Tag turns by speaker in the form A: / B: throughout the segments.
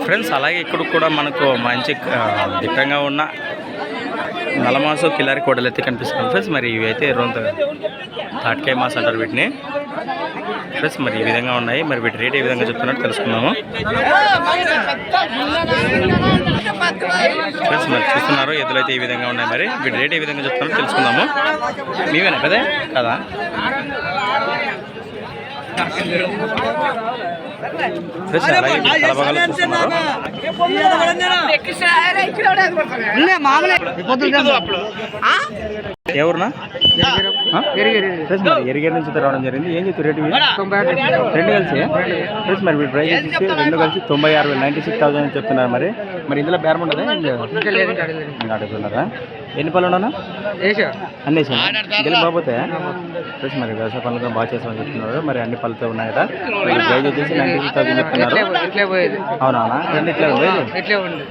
A: Friends అలాగే ఇక్కడ కూడా మనకు మంచి దిట్టంగా ఉన్న నలమాసు కిలారి కోడలు అయితే కనిపిస్తుంది ఫ్రెండ్స్. మరి ఇవి అయితే రొంత తాటికాయ మాస్ అంటారు వీటిని ఫ్రెండ్స్. మరి ఈ విధంగా ఉన్నాయి. మరి వీటి రేట్ ఏ విధంగా చెప్తున్నట్టు తెలుసుకుందాము ఫ్రెండ్స్. మరి చూస్తున్నారు ఎద్దులు అయితే ఈ విధంగా ఉన్నాయి. మరి వీటి రేట్ ఏ విధంగా చెప్తున్నట్టు తెలుసుకుందాము. మీవేనా కదా కదా ఫ్రెండ్స్ అలాగే తలభాగాలు చూస్తున్నారు. ఎవరునా ఫ్రెండ్స్ మరి ఎరిగేరు నుంచి రావడం జరిగింది. ఏం చెప్తారు రేటు రెండు కలిసి ఫ్రెండ్స్. మరి వీటి ప్రైస్ వచ్చేసి రెండు కలిసి 96,000 96,000 చెప్తున్నారు. మరి మరి ఇందులో బేరం ఉండదా అడుగుతున్నారా? ఎన్ని పనులు ఉన్నా అన్నీ గెలి బాబోతే ఫ్రెండ్స్. మరి వ్యవసాయ పనులతో బాగా చేస్తామని చెప్తున్నారు. మరి అన్ని పళ్ళతో ఉన్నాయి కదా. ప్రైజ్ వచ్చేసి 96,000 చెప్తున్నారు. అవునా రెండు ఇట్లా ఉంది.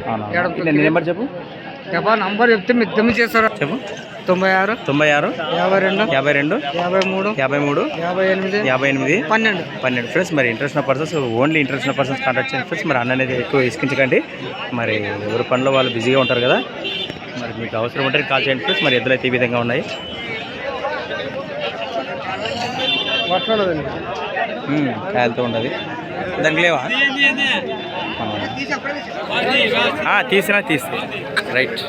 A: అవునా నేను నెంబర్ చెప్పు
B: నంబర్ చెప్తే మిద్దమి చేస్తారా
A: చెప్పు.
B: 96
A: 52
B: 53
A: 58
B: 12
A: ఫ్రెండ్స్. మరి international persons only international persons contact చేయండి ఫ్రెండ్స్. మరి అన్న అనేది ఎక్కువ ఇసుకించకండి. మరి ఎవరి పనిలో వాళ్ళు బిజీగా ఉంటారు కదా. మరి మీకు అవసరం ఉంటే కాల్ చేయండి ఫ్రెండ్స్. మరి ఎద్దులు అయితే ఈ విధంగా ఉన్నాయి. కాయలతో ఉండదు దానికి లేవా తీసినా రైట్.